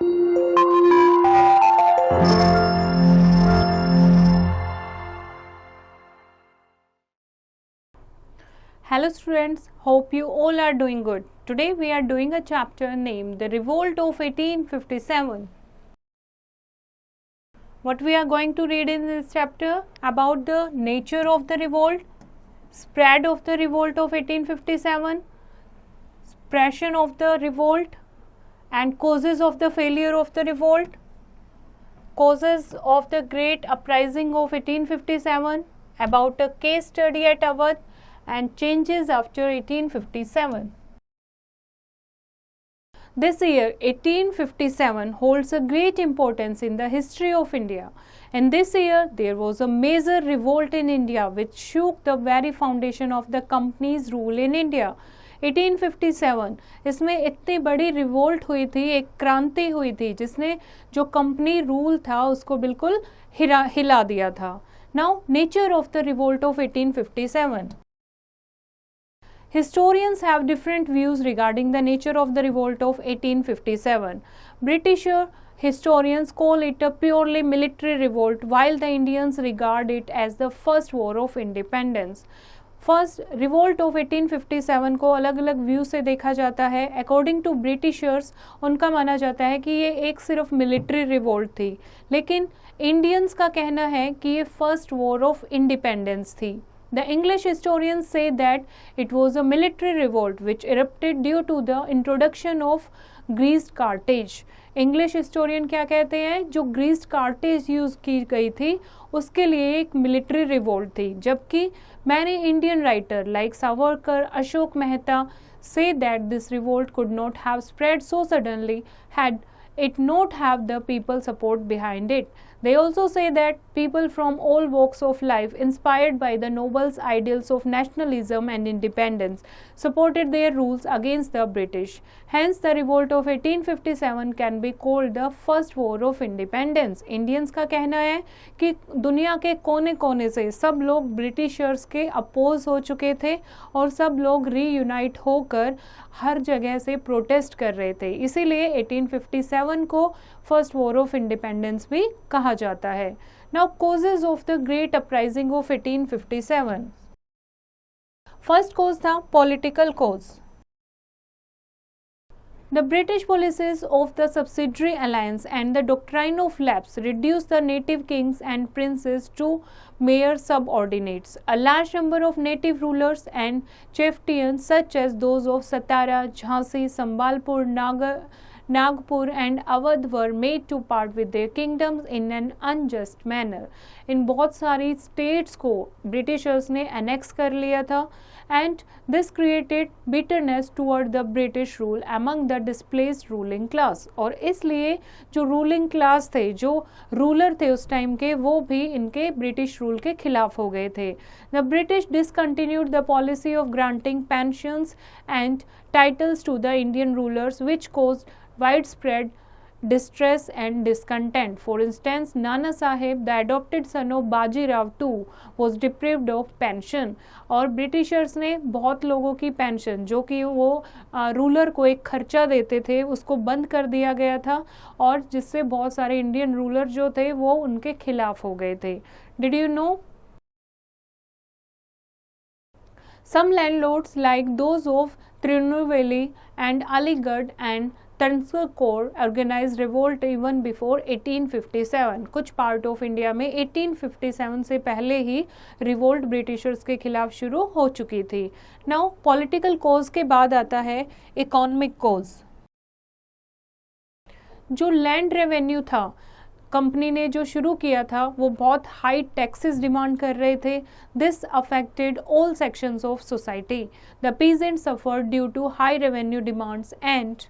Hello students, hope you all are doing good. Today we are doing a chapter named The Revolt of 1857. What we are going to read in this chapter? About the nature of the revolt, spread of the revolt of 1857, suppression of the revolt and causes of the failure of the revolt, causes of the great uprising of 1857, about a case study at Awadh, and changes after 1857. This year 1857 holds a great importance in the history of India. In this year there was a major revolt in India which shook the very foundation of the company's rule in India. 1857 इसमें इतनी बड़ी revolt हुई थी, एक क्रांति हुई थी जिसने जो कंपनी रूल था उसको बिल्कुल हिला दिया था. Now nature of the revolt of 1857. Historians have different views regarding the nature of the revolt of 1857. British historians call it a purely military revolt, while the Indians regard it as the first war of independence. First revolt of 1857 को अलग अलग view से देखा जाता है. According to Britishers उनका माना जाता है कि ये एक सिर्फ मिलिट्री रिवोल्ट थी, लेकिन इंडियंस का कहना है कि ये फर्स्ट वॉर ऑफ इंडिपेंडेंस थी. The English historians say that it was a military revolt which erupted due to the introduction of greased cartridge. English historian क्या कहते हैं? जो greased cartridge यूज़ की गई थी उसके लिए एक military revolt थी, जबकि many Indian writer like Savarkar, Ashok Mehta say that this revolt could not have spread so suddenly had it not have the people support behind it. They also say that people from all walks of life, inspired by the nobles' ideals of nationalism and independence, supported their rules against the British. Hence, the revolt of 1857 can be called the first war of independence. Indians का कहना है कि दुनिया के कोने कोने से सब लोग ब्रिटिशर्स के अपोज हो चुके थे और सब लोग रीयूनाइट होकर हर जगह से प्रोटेस्ट कर रहे थे. इसीलिए 1857 को फर्स्ट वॉर ऑफ इंडिपेंडेंस भी कहा जाता है. Now causes of the great uprising of 1857. First cause था political cause. The British policies of the subsidiary alliance and the doctrine of lapse reduced the native kings and princes to mere subordinates. A large number of native rulers and chieftains such as those of Satara, Jhansi, Sambalpur, Nagpur and Awadh were made to part with their kingdoms in an unjust manner. इन बहुत सारी states को Britishers ने annex कर लिया था and this created bitterness toward the British rule among the displaced ruling class. और इसलिए जो ruling class थे, जो ruler थे उस टाइम के, वो भी इनके British rule के खिलाफ हो गए थे. The British discontinued the policy of granting pensions and titles to the Indian rulers, which caused widespread distress and discontent. For instance, Nana Sahib, the adopted son of Baji Rao II, was deprived of pension. और Britishers ने बहुत लोगों की pension जो कि वो ruler को एक खर्चा देते थे उसको बंद कर दिया गया था, और जिससे बहुत सारे इंडियन रूलर जो थे वो उनके खिलाफ हो गए थे. Did you know? Some landlords like those of Tirunelveli and Aligarh and Tanskor organized revolt even before 1857. कुछ पार्ट ऑफ इंडिया में 1857 से पहले ही रिवोल्ट ब्रिटिशर्स के खिलाफ शुरू हो चुकी थी. नाउ पॉलिटिकल कॉज के बाद आता है इकोनॉमिक कॉज. जो लैंड रेवेन्यू था कंपनी ने जो शुरू किया था वो बहुत हाई टैक्सेस डिमांड कर रहे थे. This affected all sections of society. The peasant suffered due to high revenue demands and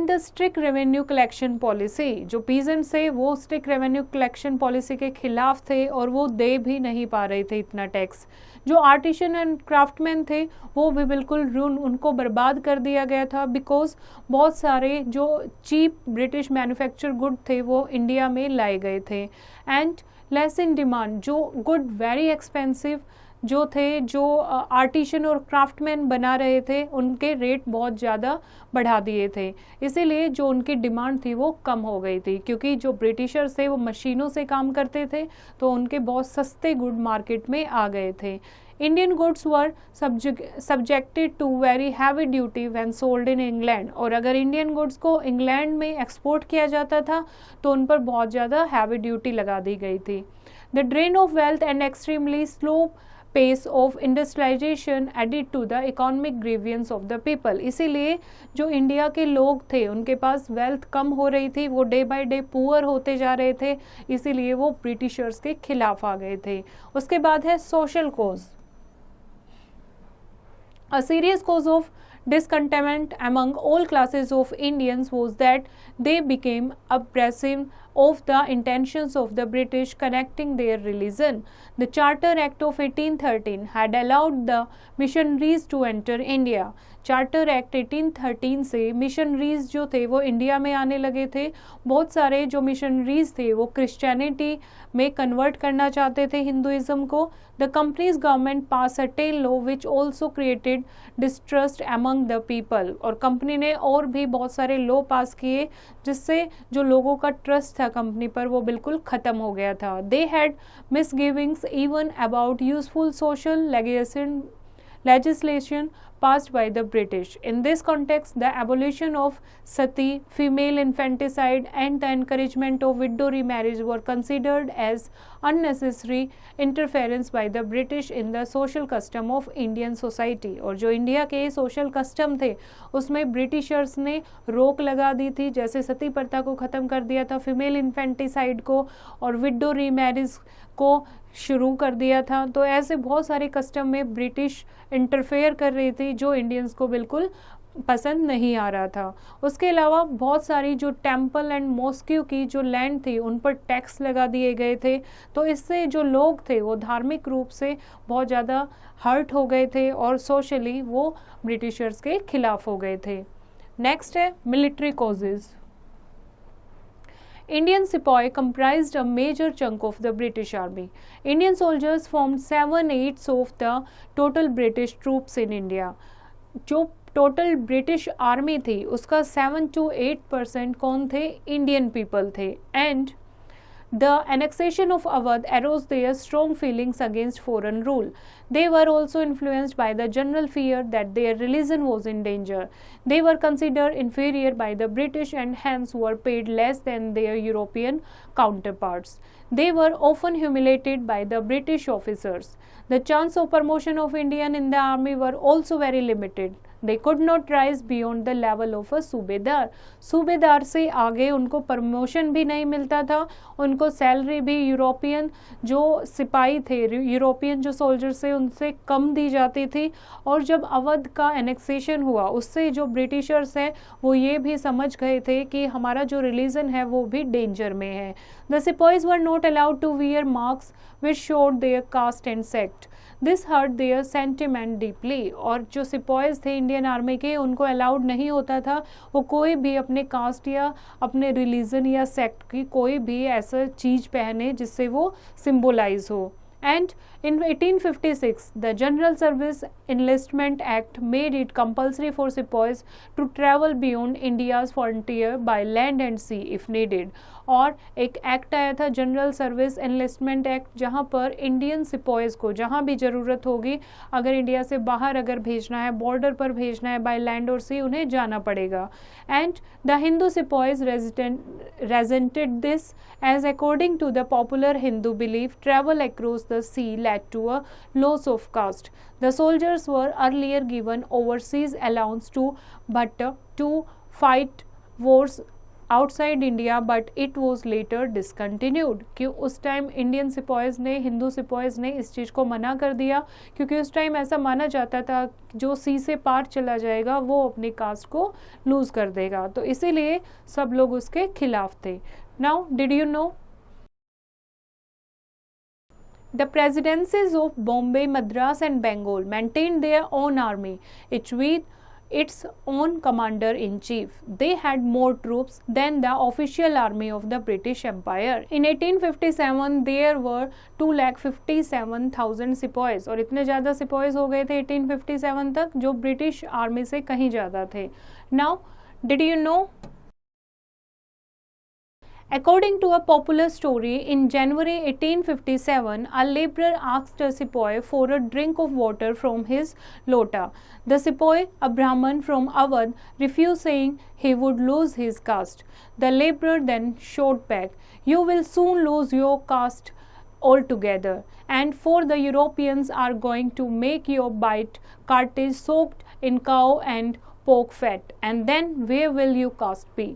the strict revenue collection policy. जो पीजेंट्स थे वो स्ट्रिक्ट रेवेन्यू कलेक्शन पॉलिसी के खिलाफ थे और वो दे भी नहीं पा रहे थे इतना टैक्स. जो आर्टिशन एंड क्राफ्टमैन थे वो भी बिल्कुल उनको बर्बाद कर दिया गया था, बिकॉज बहुत सारे जो चीप ब्रिटिश मैन्युफैक्चर गुड थे वो इंडिया में लाए गए थे. एंड लेस इन डिमांड, जो गुड वेरी एक्सपेंसिव जो थे, जो आर्टिशन और क्राफ्टमैन बना रहे थे, उनके रेट बहुत ज़्यादा बढ़ा दिए थे। इसीलिए जो उनकी डिमांड थी वो कम हो गई थी, क्योंकि जो ब्रिटिशर्स थे वो मशीनों से काम करते थे, तो उनके बहुत सस्ते गुड मार्केट में आ गए थे। Indian goods were subjected to very heavy duty when sold in England, और अगर इंडियन गुड्स को इंग्लैंड में एक्सपोर्ट किया जाता था तो उन पर बहुत ज़्यादा हैवी ड्यूटी लगा दी गई थी। The drain of wealth and extremely slow pace of industrialisation aided to the economic grievance of the people. इसीलिए जो इंडिया के लोग थे उनके पास वेल्थ कम हो रही थी, वो डे बाय डे पुअर होते जा रहे थे, इसीलिए वो ब्रिटिशर्स के खिलाफ आ गए थे। उसके बाद है social cause. A serious cause of discontent among all classes of Indians was that they became apprehensive of the intentions of the British connecting their religion. The Charter Act of 1813 had allowed the missionaries to enter India. Charter act 1813 से missionaries जो थे वो India में आने लगे थे। बहुत सारे जो मिशनरीज थे वो क्रिश्चियनिटी में कन्वर्ट करना चाहते थे, हिंदुइज्म को। The company's government pass a tail law which also created distrust among the people, और कंपनी ने और भी बहुत सारे लॉ पास किए जिससे जो लोगों का ट्रस्ट था कंपनी पर वो बिल्कुल ख़त्म हो गया था। They had misgivings even about useful social legislation passed by the British. In this context, the abolition of sati, female infanticide, and the encouragement of widow remarriage were considered as unnecessary interference by the British in the social custom of Indian society. और जो India के social custom थे उसमें Britishers ने रोक लगा दी थी, जैसे सती प्रथा को ख़त्म कर दिया था, फीमेल इन्फेंटिसाइड को और विडो रीमैरिज को शुरू कर दिया था। तो ऐसे बहुत सारे कस्टम में ब्रिटिश इंटरफेयर कर रही थी जो इंडियंस को बिल्कुल पसंद नहीं आ रहा था। उसके अलावा बहुत सारी जो टेम्पल एंड मॉस्क्यू की जो लैंड थी उन पर टैक्स लगा दिए गए थे, तो इससे जो लोग थे वो धार्मिक रूप से बहुत ज़्यादा हर्ट हो गए थे और सोशली वो ब्रिटिशर्स के खिलाफ हो गए थे। नेक्स्ट है military causes. Indian sepoy comprised a major chunk of the British Army. Indian soldiers formed 7/8 of the total British troops in India. जो टोटल ब्रिटिश आर्मी थी उसका 7 to 8% कौन थे? इंडियन पीपल थे। And The annexation of Awadh aroused their strong feelings against foreign rule. They were also influenced by the general fear that their religion was in danger. They were considered inferior by the British and hence were paid less than their European counterparts. They were often humiliated by the British officers. The chance of promotion of Indian in the army were also very limited. They could not rise beyond the level of a सूबेदार। सूबेदार से आगे उनको promotion भी नहीं मिलता था, उनको सैलरी भी यूरोपियन जो सिपाही थे, यूरोपियन जो सोल्जर्स थे उनसे कम दी जाती थी। और जब अवध का एनेक्सेशन हुआ उससे जो ब्रिटिशर्स हैं वो ये भी समझ गए थे कि हमारा जो रिलीजन है वो भी डेंजर में है। The sipahis were not allowed to wear marks which showed their caste and sect. This hurt their sentiment deeply. और जो सिपाहीज थे इंडियन आर्मी के उनको अलाउड नहीं होता था वो कोई भी अपने कास्ट या अपने रिलीजन या सेक्ट की कोई भी ऐसा चीज़ पहने जिससे वो सिम्बोलाइज हो। And in 1856, the General Service Enlistment Act made it compulsory for sepoys to travel beyond India's frontier by land and sea if needed. और एक एक्ट आया था जनरल सर्विस एनलिस्टमेंट एक्ट, जहाँ पर इंडियन सिपॉयज़ को जहाँ भी ज़रूरत होगी अगर इंडिया से बाहर अगर भेजना है, बॉर्डर पर भेजना है बाय लैंड और सी, उन्हें जाना पड़ेगा। And the Hindu sepoys resented this as according to the popular Hindu belief travel across the sea led to a loss of caste. The soldiers were earlier given overseas allowance to fight wars outside India but it was later discontinued. कि उस time Indian सिपॉयज़ ने, हिंदू सिपॉयज़ ने इस चीज़ को मना कर दिया क्योंकि उस टाइम ऐसा माना जाता था जो सी से पार चला जाएगा वो अपनी कास्ट को लूज़ कर देगा, तो इसीलिए सब लोग उसके खिलाफ थे। Now did you know the presidencies of Bombay, Madras and Bengal maintained their own army, each with its own commander-in-chief. They had more troops than the official army of the British Empire. In 1857 there were 2,57,000 सिपाहीज, और इतने ज़्यादा सिपाहीज हो गए थे 1857 तक जो British army से कहीं ज़्यादा थे. Now, did you know? According to a popular story, in January 1857, a laborer asked a sepoy for a drink of water from his lota. The sepoy, a Brahman from Awadh, refused, saying he would lose his caste. The laborer then shot back, "You will soon lose your caste altogether, and for the Europeans are going to make your bite cartridge soaked in cow and pork fat, and then where will your caste be?"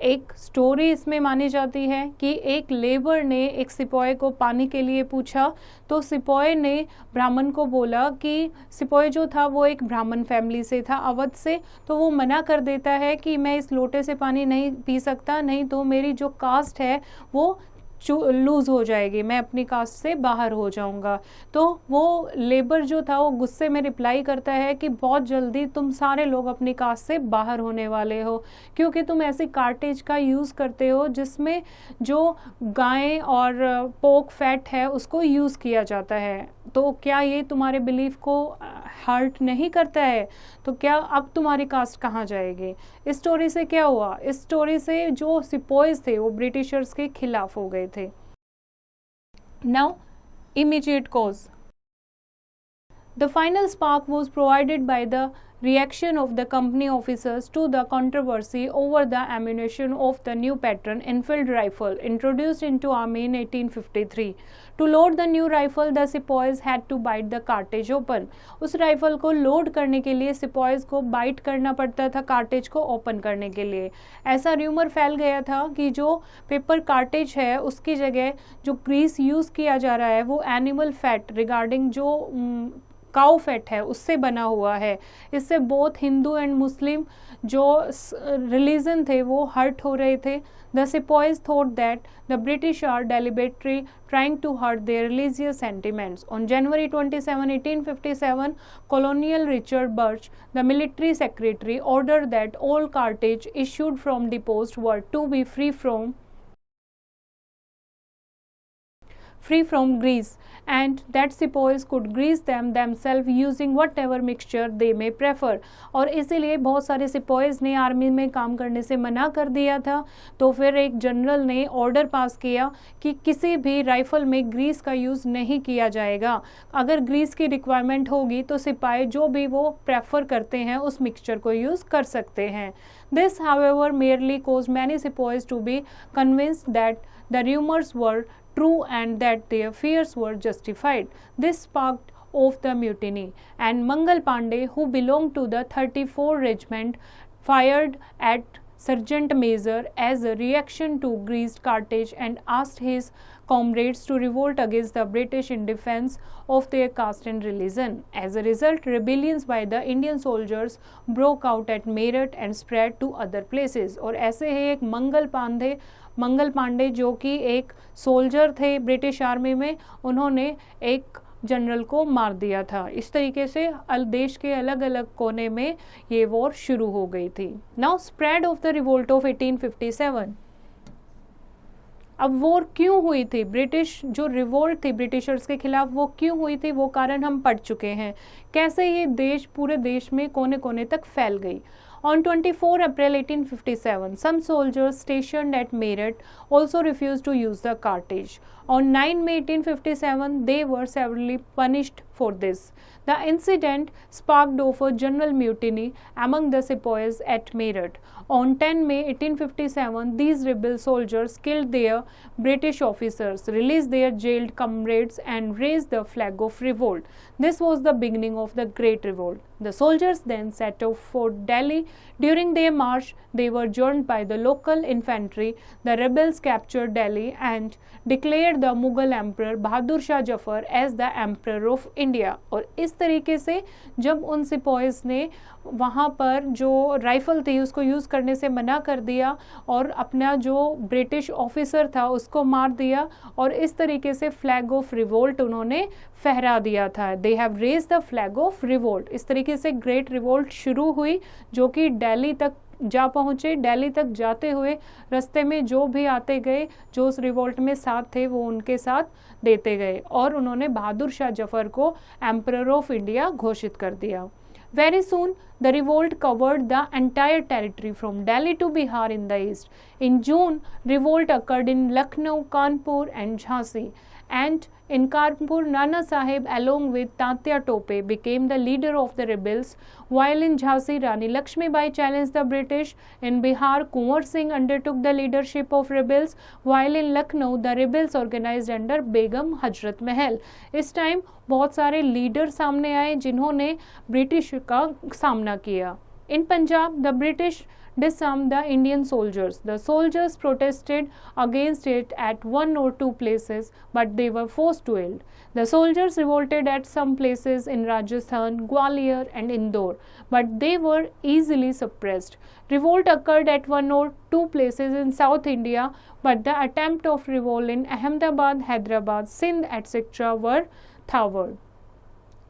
एक story इसमें मानी जाती है कि एक labour ने एक सिपाही को पानी के लिए पूछा, तो सिपाही ने ब्राह्मण को बोला कि सिपाही जो था वो एक ब्राह्मण फैमिली से था, अवध से, तो वो मना कर देता है कि मैं इस लोटे से पानी नहीं पी सकता, नहीं तो मेरी जो कास्ट है वो लूज़ हो जाएगी, मैं अपनी कास्ट से बाहर हो जाऊंगा. तो वो लेबर जो था वो गुस्से में रिप्लाई करता है कि बहुत जल्दी तुम सारे लोग अपनी कास्ट से बाहर होने वाले हो, क्योंकि तुम ऐसी कार्टेज का यूज़ करते हो जिसमें जो गाय और पोर्क फैट है उसको यूज़ किया जाता है. तो क्या ये तुम्हारे बिलीफ को हर्ट नहीं करता है? तो क्या अब तुम्हारी कास्ट कहाँ जाएगी? इस स्टोरी से क्या हुआ? इस स्टोरी से जो सिपाहीज थे वो ब्रिटिशर्स के खिलाफ हो गए थे. Now immediate cause. The final spark was provided by the reaction of the company officers to the controversy over the ammunition of the new pattern Enfield rifle introduced into army in 1853. To load the new rifle, the sepoys had to bite the cartridge open. उस rifle को load करने के लिए सिपाहीज को bite करना पड़ता था cartridge को ओपन करने के लिए. ऐसा र्यूमर फैल गया था कि जो पेपर कार्टेज है उसकी जगह जो ग्रीस यूज़ किया जा रहा है वो एनिमल फैट रिगार्डिंग जो काउ फैट है उससे बना हुआ है. इससे बोथ हिंदू एंड मुस्लिम जो रिलीजन थे वो हर्ट हो रहे थे. The sipahis thought that the British are deliberately trying to hurt their religious sentiments. On January 27, 1857, Colonel Richard Birch, the military secretary, ordered that all cartridges issued from depots were to be free from grease, and that sepoys could grease them themselves using whatever mixture they may prefer. और इसीलिए बहुत सारे सिपाहीज ने army में काम करने से मना कर दिया था. तो फिर एक जनरल ने ऑर्डर पास किया कि किसी भी राइफल में ग्रीस का यूज़ नहीं किया जाएगा. अगर ग्रीस की रिक्वायरमेंट होगी तो सिपाही जो भी वो प्रेफर करते हैं उस मिक्सचर को यूज़ कर सकते हैं. This, however, merely caused many sepoys to be convinced that the rumors were true and that their fears were justified. This sparked off the mutiny, and Mangal Pandey, who belonged to the 34 Regiment, fired at Sergeant Major as a reaction to greased cartridge and asked his comrades to revolt against the British in defense of their caste and religion. As a result, rebellions by the Indian soldiers broke out at Meerut and spread to other places. और ऐसे ही एक मंगल पांडे जो कि एक soldier थे British army में, उन्होंने एक जनरल को मार दिया था. इस तरीके से देश के अलग अलग कोने में ये वॉर शुरू हो गई थी. Now spread of the revolt of 1857. अब वॉर क्यों हुई थी? ब्रिटिश जो रिवोल्ट थी ब्रिटिशर्स के खिलाफ वो क्यों हुई थी, वो कारण हम पढ़ चुके हैं. कैसे ये देश पूरे देश में कोने कोने तक फैल गई. On 24 April 1857, some soldiers stationed at Meerut also refused to use the cartridge. On 9 May 1857, they were severely punished for this. The incident sparked off a general mutiny among the sepoys at Meerut. On 10 May 1857, these rebel soldiers killed their British officers, released their jailed comrades, and raised the flag of revolt. This was the beginning of the Great Revolt. The soldiers then set off for Delhi. During their march, they were joined by the local infantry. The rebels captured Delhi and declared the Mughal Emperor Bahadur Shah Jafar as the Emperor of India. और इस तरीके से जब उन sepoys ने वहाँ पर जो राइफ़ल थी उसको यूज़ करने से मना कर दिया और अपना जो ब्रिटिश ऑफिसर था उसको मार दिया, और इस तरीके से फ्लैग ऑफ रिवोल्ट उन्होंने फहरा दिया था। They have raise the flag of revolt. इस तरीके से ग्रेट रिवोल्ट शुरू हुई जो कि दिल्ली तक जा पहुँचे। दिल्ली तक जाते हुए रास्ते में जो भी आते गए जो उस रिवोल्ट में साथ थे वो उनके साथ देते गए, और उन्होंने बहादुर शाह जफर को एम्परर ऑफ इंडिया घोषित कर दिया। Very soon, the revolt covered the entire territory from Delhi to Bihar in the east. In June, revolt occurred in Lucknow, Kanpur and Jhansi. And in Kanpur, Nana Sahib along with Tatya Tope became the leader of the rebels, while in Jhansi, Rani Lakshmi Bai challenged the British. In Bihar, Kunwar Singh undertook the leadership of rebels, while in Lucknow, the rebels organized under Begum Hazrat Mahal. इस time बहुत सारे leader सामने आए जिन्होंने British का सामना किया। In Punjab, the British disarmed the Indian soldiers. The soldiers protested against it at one or two places, but they were forced to yield. The soldiers revolted at some places in Rajasthan, Gwalior and Indore, but they were easily suppressed. Revolt occurred at one or two places in South India, but the attempt of revolt in Ahmedabad, Hyderabad, Sindh, etc. were thwarted.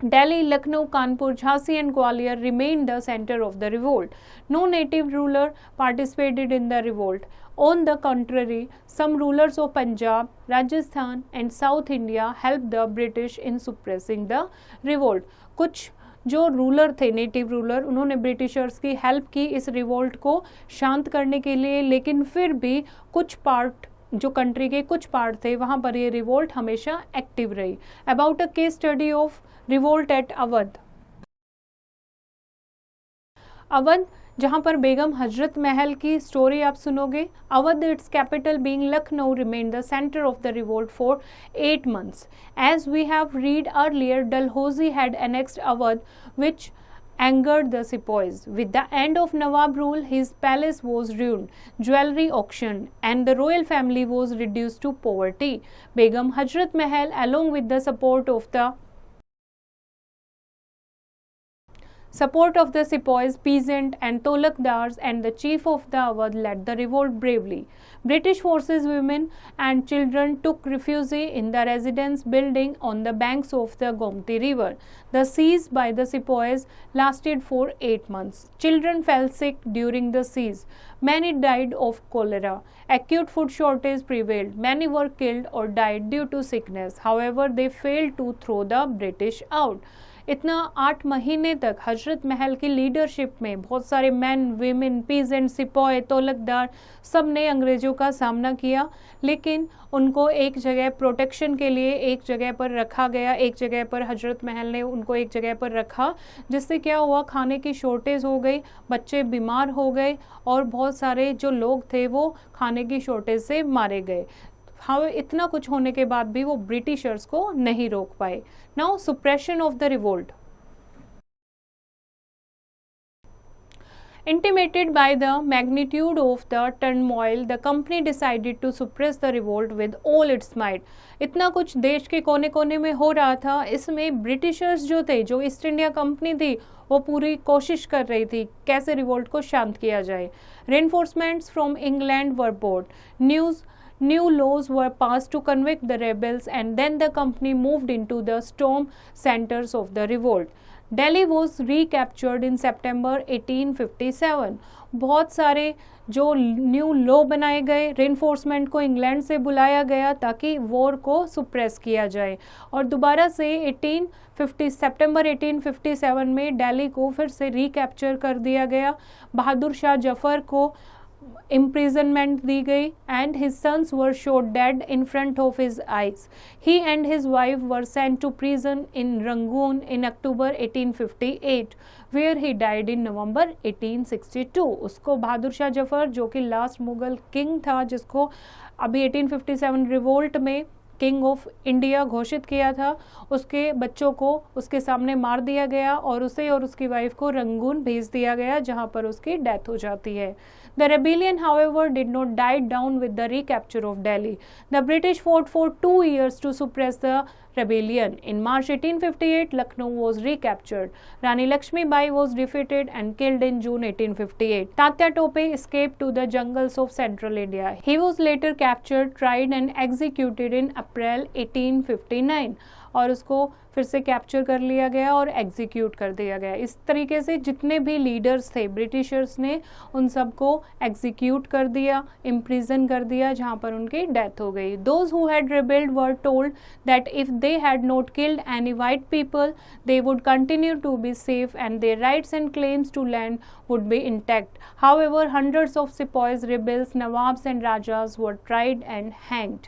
Delhi, Lucknow, Kanpur, Jhansi and Gwalior remained the center of the revolt. No native ruler participated in the revolt. On the contrary, some rulers of Punjab, Rajasthan and South India helped the British in suppressing the revolt. कुछ जो ruler थे, native ruler, उन्होंने Britishers की help की इस revolt को शांत करने के लिए, लेकिन फिर भी कुछ पार्ट जो कंट्री के कुछ पार्ट थे वहाँ पर ये रिवोल्ट हमेशा एक्टिव रही। About a case study of revolt at Awadh. Awadh जहाँ पर बेगम हजरत महल की स्टोरी आप सुनोगे। Awadh, its capital being Lucknow, remain the centre of the revolt for 8 months. As we have read earlier, Dalhousie had annexed Awadh, which angered the sepoys. With the end of Nawab rule, his palace was ruined, jewelry auctioned, and the royal family was reduced to poverty. Begum Hazrat Mahal, along with the support of the sepoys, peasant and tolakdars and the chief of the Awadh led the revolt bravely. British forces, women and children took refuge in the residence building on the banks of the Gomti river. The siege by the sepoys lasted for 8 months. Children fell sick during the siege. Many died of cholera. Acute food shortage prevailed. Many were killed or died due to sickness. However, they failed to throw the British out. इतना 8 महीने तक हजरत महल की leadership में बहुत सारे man, women, peasant, sepoy, तोलकदार सब ने अंग्रेज़ों का सामना किया, लेकिन उनको एक जगह प्रोटेक्शन के लिए एक जगह पर रखा गया। एक जगह पर हजरत महल ने उनको एक जगह पर रखा, जिससे क्या हुआ, खाने की शॉर्टेज हो गई, बच्चे बीमार हो गए और बहुत सारे जो लोग थे वो खाने की शॉर्टेज से मारे गए। हाँ, इतना कुछ होने के बाद भी वो ब्रिटिशर्स को नहीं रोक पाए। Now suppression of the revolt. Intimidated by the magnitude of the turmoil, the company decided to suppress the revolt with all its might. इतना कुछ देश के कोने कोने में हो रहा था, इसमें ब्रिटिशर्स जो थे, जो ईस्ट इंडिया कंपनी थी, वो पूरी कोशिश कर रही थी कैसे रिवोल्ट को शांत किया जाए। Reinforcements from England were brought. New laws were passed to convict the rebels, and then the company moved into the storm centers of the revolt. Delhi was recaptured in September 1857. बहुत सारे जो new law बनाए गए, reinforcement को England से बुलाया गया ताकि वॉर को सुप्रेस किया जाए, और दोबारा से सितंबर 1857 में दिल्ली को फिर से रिकैप्चर कर दिया गया। बहादुर शाह जफर को imprisonment दी गई, and his sons were shot dead in front of his eyes. He and his wife were sent to prison in Rangoon in October 1858, where he died in November 1862. उसको बहादुर शाह जफर, जो कि लास्ट मुगल किंग था, जिसको अभी 1857 revolt में king of India घोषित किया था, उसके बच्चों को उसके सामने मार दिया गया और उसे और उसकी वाइफ को रंगून भेज दिया गया, जहां पर उसकी डेथ हो जाती है। The rebellion, however, did not die down with the recapture of Delhi. The British fought for 2 years to suppress the rebellion. In March 1858, Lucknow was recaptured. Rani Lakshmi Bai was defeated and killed in June 1858. Tatya Tope escaped to the jungles of central India. He was later captured, tried and executed in April 1859. और उसको फिर से capture कर लिया गया और execute कर दिया गया। इस तरीके से जितने भी लीडर्स थे ब्रिटिशर्स ने उन सबको एग्जीक्यूट कर दिया, इम्प्रिजन कर दिया, जहाँ पर उनकी डेथ हो गई। Those who had rebelled were told that if they had not killed any white people they would continue to be safe and their rights and claims to land would be intact. However hundreds of sipahis, rebels, nawabs and rajas were tried and hanged.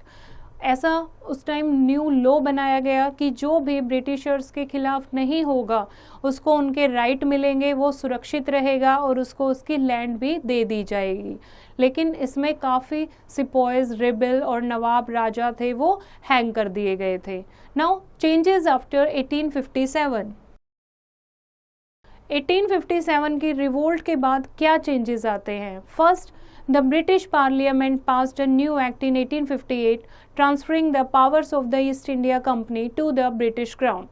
ऐसा उस time new law बनाया गया कि जो भी Britishers के खिलाफ नहीं होगा उसको उनके राइट मिलेंगे, वो सुरक्षित रहेगा और उसको उसकी लैंड भी दे दी जाएगी। लेकिन इसमें काफ़ी सिपाहीज, रिबेल और नवाब राजा थे वो हैंग कर दिए गए थे। Now changes after 1857। 1857 की रिवोल्ट के बाद क्या चेंजेस आते हैं? First, the British Parliament passed a new act in 1858 transferring the powers of the East India Company to the British Crown.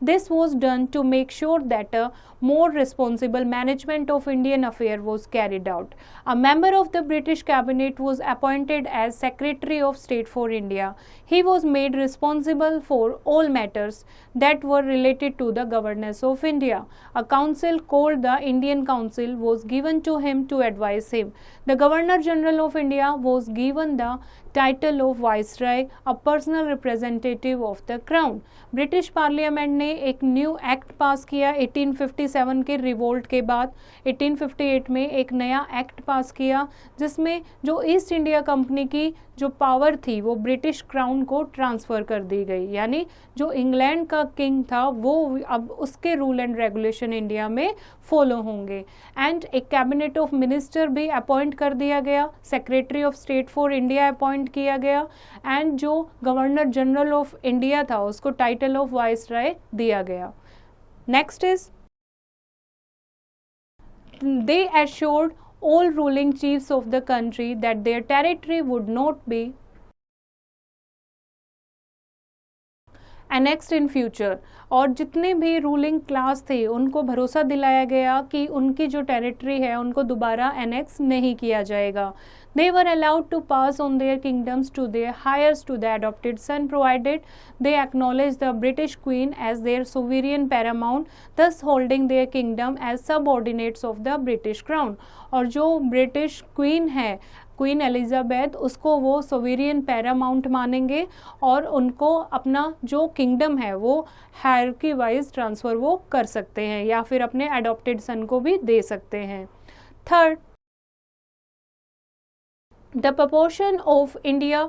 This was done to make sure that a more responsible management of Indian affairs was carried out. A member of the British cabinet was appointed as Secretary of State for India. He was made responsible for all matters that were related to the governance of India. A council called the Indian Council was given to him to advise him. The Governor General of India was given the title of Viceroy, a personal representative of the Crown. British parliament ने एक new act पास किया 1857 के revolt के बाद। 1858 में एक नया act पास किया जिसमें जो ईस्ट इंडिया कंपनी की जो पावर थी वो ब्रिटिश क्राउन को ट्रांसफ़र कर दी गई, यानी जो इंग्लैंड का किंग था वो अब उसके रूल एंड रेगुलेशन इंडिया में फॉलो होंगे। एंड एक कैबिनेट ऑफ मिनिस्टर भी अपॉइंट कर दिया गया, secretary of state for India appoint किया गया एंड जो गवर्नर जनरल ऑफ इंडिया था उसको टाइटल ऑफ वाइसराय दिया गया। Next is they assured all ruling chiefs of the country that their territory would not be annexed in future। और जितने भी रूलिंग क्लास थे उनको भरोसा दिलाया गया कि उनकी जो टेरिटरी है उनको दोबारा एनेक्स नहीं किया जाएगा। They were allowed to pass on their kingdoms to their heirs to the adopted son, provided they acknowledged the British Queen as their sovereign paramount, thus holding their kingdom as subordinates of the British Crown। और जो British queen है, queen Elizabeth, उसको वो sovereign Paramount मानेंगे और उनको अपना जो किंगडम है वो हायरकी वाइज ट्रांसफ़र वो कर सकते हैं या फिर अपने अडॉप्टेड सन को भी दे सकते हैं। Third, the proportion of India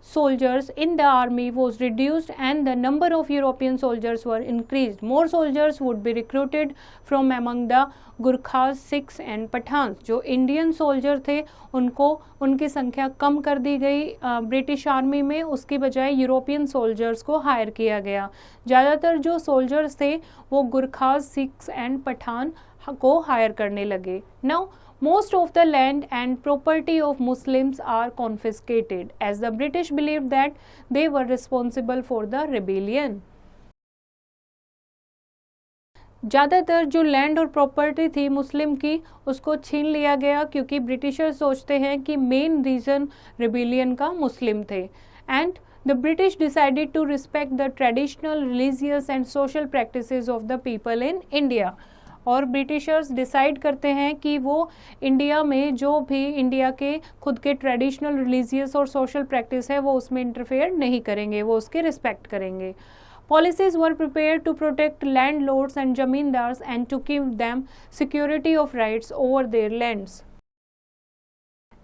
soldiers in the army was reduced and the number of European soldiers were increased. More soldiers would be recruited from among the Gurkhas, Sikhs and Pathans। जो Indian soldier थे उनको उनकी संख्या कम कर दी गई British army में, उसकी बजाय यूरोपियन सोल्जर्स को हायर किया गया। ज़्यादातर जो सोल्जर्स थे वो गुरखास, सिख्स एंड पठान को हायर करने लगे। Now most of the land and property of Muslims are confiscated as the British believed that they were responsible for the rebellion। ज़्यादातर जो लैंड और प्रॉपर्टी थी मुस्लिम की उसको छीन लिया गया क्योंकि ब्रिटिशर सोचते हैं कि मेन रीज़न रिबेलियन का मुस्लिम थे। And the British decided to respect the traditional, religious and social practices of the people in India। और ब्रिटिशर्स डिसाइड करते हैं कि वो इंडिया में जो भी इंडिया के खुद के ट्रेडिशनल, रिलीजियस और सोशल प्रैक्टिस है वो उसमें इंटरफेयर नहीं करेंगे, वो उसके रिस्पेक्ट करेंगे। Policies were prepared to protect landlords and zamindars and to give them security of rights over their lands।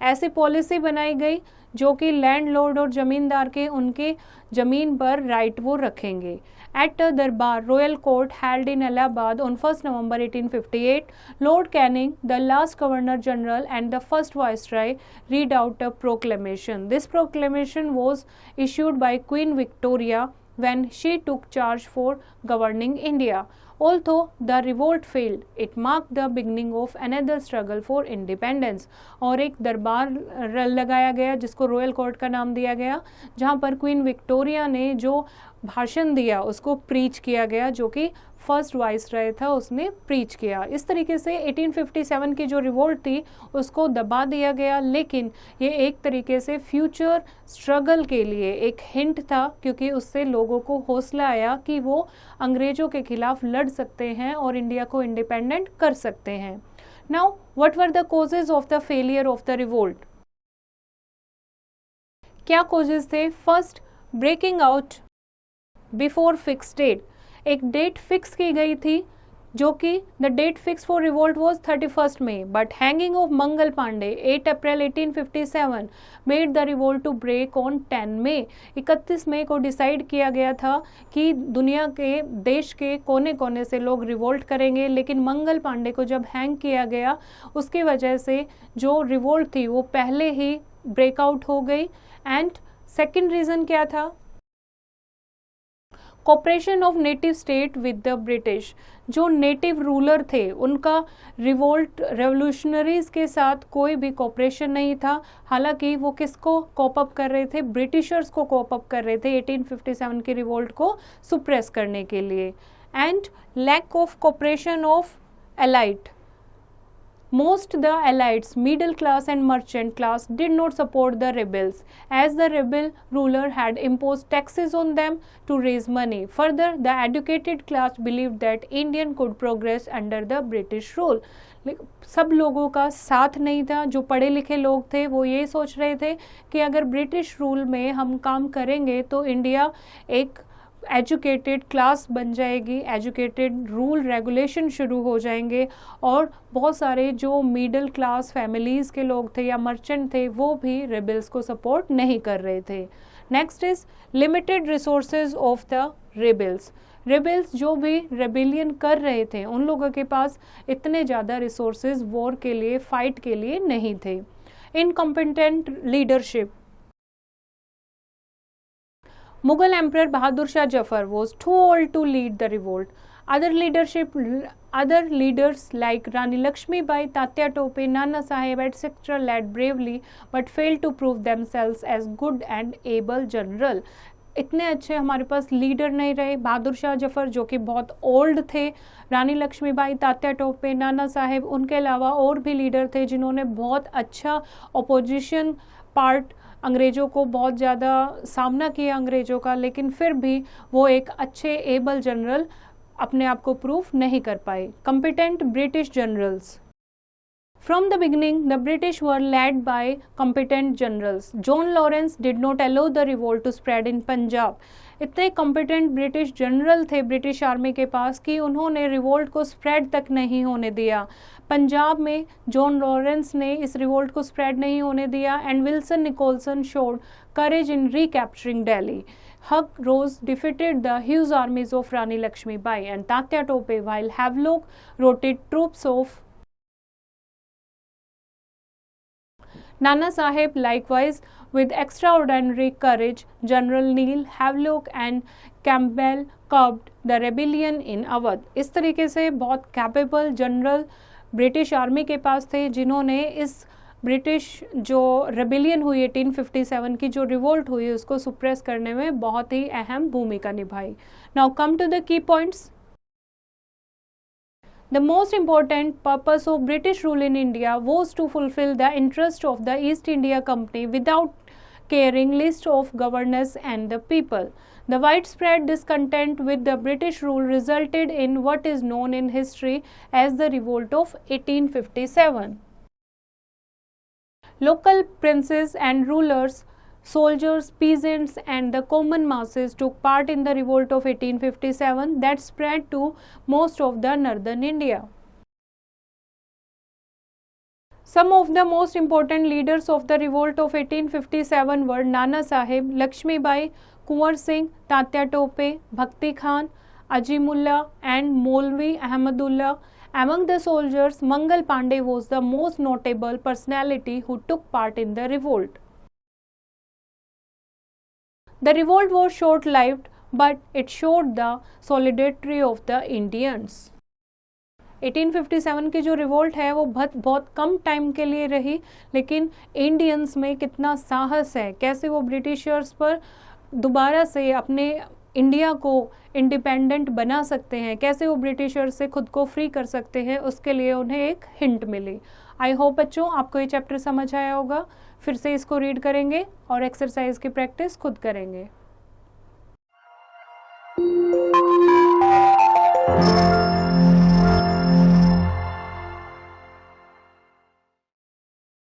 ऐसी पॉलिसी बनाई गई जो कि लैंडलॉर्ड और ज़मींदार के उनके ज़मीन पर राइट वो रखेंगे। At a Darbar Royal Court held in Allahabad on 1st November 1858, Lord Canning, the last Governor General and the first Viceroy, read out a proclamation. This proclamation was issued by Queen Victoria when she took charge for governing India. Although the revolt failed, it marked the beginning of another struggle for independence. और एक दरबार लगाया गया जिसको royal court का नाम दिया गया, जहाँ पर क्वीन विक्टोरिया ने जो भाषण दिया उसको प्रीच किया गया, जो कि फर्स्ट वाइसरॉय था उसने प्रीच किया। इस तरीके से 1857 की जो रिवोल्ट थी उसको दबा दिया गया, लेकिन ये एक तरीके से फ्यूचर स्ट्रगल के लिए एक हिंट था, क्योंकि उससे लोगों को हौसला आया कि वो अंग्रेजों के खिलाफ लड़ सकते हैं और इंडिया को इंडिपेंडेंट कर सकते हैं। Now what were the causes of the failure of the revolt? क्या कॉजेज थे? First, breaking out before fix date. एक डेट फिक्स की गई थी, जो कि the date fix for revolt was 31 May, but hanging of Mangal Pandey 8 April 1857 made the revolt to break on 10 May. 31 मई को डिसाइड किया गया था कि दुनिया के देश के कोने कोने से लोग रिवोल्ट करेंगे, लेकिन मंगल पांडे को जब हैंग किया गया उसकी वजह से जो रिवोल्ट थी वो पहले ही ब्रेकआउट हो गई। एंड सेकेंड रीज़न क्या था? Cooperation of native state with the British. जो नेटिव रूलर थे उनका रिवोल्ट रेवोल्यूशनरीज के साथ कोई भी कोऑपरेशन नहीं था। हालांकि वो किसको कोप अप कर रहे थे? ब्रिटिशर्स को कोप अप कर रहे थे 1857 की रिवोल्ट को सुप्रेस करने के लिए। And lack of cooperation of elite. Most the elites, middle class and merchant class, did not support the rebels, as the rebel ruler had imposed taxes on them to raise money. Further, the educated class believed that Indian could progress under the British rule. सब लोगों का साथ नहीं था। जो पढ़े लिखे लोग थे वो ये सोच रहे थे कि अगर ब्रिटिश रूल में हम काम करेंगे तो इंडिया एक एजुकेटेड क्लास बन जाएगी, एजुकेटेड रूल रेगुलेशन शुरू हो जाएंगे, और बहुत सारे जो मिडिल क्लास फैमिलीज़ के लोग थे या मर्चेंट थे वो भी रेबल्स को सपोर्ट नहीं कर रहे थे। Next is limited resources of the rebels. Rebels जो भी रेबिलियन कर रहे थे उन लोगों के पास इतने ज़्यादा रिसोर्सेज वॉर के लिए, फाइट के लिए नहीं थे। Incompetent leadership. Mughal Emperor Bahadur Shah Jafar was too old to lead the revolt. Other leaders like Rani Lakshmi Bai, Tatya Tope, Nana Sahib, etc. led bravely but failed to prove themselves as good and able general. इतने अच्छे हमारे पास leader नहीं रहे। बहादुर शाह जफर जो कि बहुत old थे, रानी लक्ष्मीबाई, तात्या टोपे, नाना साहेब, उनके अलावा और भी लीडर थे जिन्होंने बहुत अच्छा अपोजिशन पार्ट अंग्रेज़ों को बहुत ज़्यादा सामना किया अंग्रेज़ों का, लेकिन फिर भी वो एक अच्छे एबल जनरल अपने आप को प्रूफ नहीं कर पाए। Competent British generals. From the beginning, the British were led by competent generals. John Lawrence did not allow the revolt to spread in Punjab. इतने competent ब्रिटिश जनरल थे ब्रिटिश आर्मी के पास कि उन्होंने रिवोल्ट को spread तक नहीं होने दिया। पंजाब में जॉन लॉरेंस ने इस रिवोल्ट को स्प्रेड नहीं होने दिया। And Wilson Nicholson showed courage in recapturing Delhi. Hugh Rose defeated the huge armies of Rani Lakshmi Bai and Tatya Tope, while Havelock routed troops of Nana Sahib. Likewise, with extraordinary courage, General Neil, Havelock and Campbell curbed the rebellion in Awadh. इस तरीके से बहुत capable general British army के पास थे जिन्होंने इस British जो rebellion हुई 1857 की जो रिवोल्ट हुई उसको सुप्रेस करने में बहुत ही अहम भूमिका निभाई। Now come to the key points. The most important purpose of British rule in India was to fulfill the interest of the East India Company without caring least of governors and the people. The widespread discontent with the British rule resulted in what is known in history as the Revolt of 1857. Local princes and rulers, soldiers, peasants and the common masses took part in the revolt of 1857 that spread to most of the northern India. Some of the most important leaders of the revolt of 1857 were Nana Sahib, Lakshmi Bai, Kunwar Singh, Tatya Tope, भक्ति Khan, Ajimullah and Molvi Ahmadullah. Among the soldiers, Mangal Pandey was the most notable personality who took part in the revolt. The revolt was short-lived, but it showed the solidarity of the Indians. 1857 की जो revolt है वो बहुत कम time के लिए रही, लेकिन Indians में कितना साहस है, कैसे वो ब्रिटिशर्स पर दोबारा से अपने इंडिया को इंडिपेंडेंट बना सकते हैं, कैसे वो ब्रिटिशर्स से खुद को फ्री कर सकते हैं, उसके लिए उन्हें एक हिंट मिली। आई होप बच्चों आपको ये चैप्टर समझ आया होगा। फिर से इसको रीड करेंगे और एक्सरसाइज की प्रैक्टिस खुद करेंगे।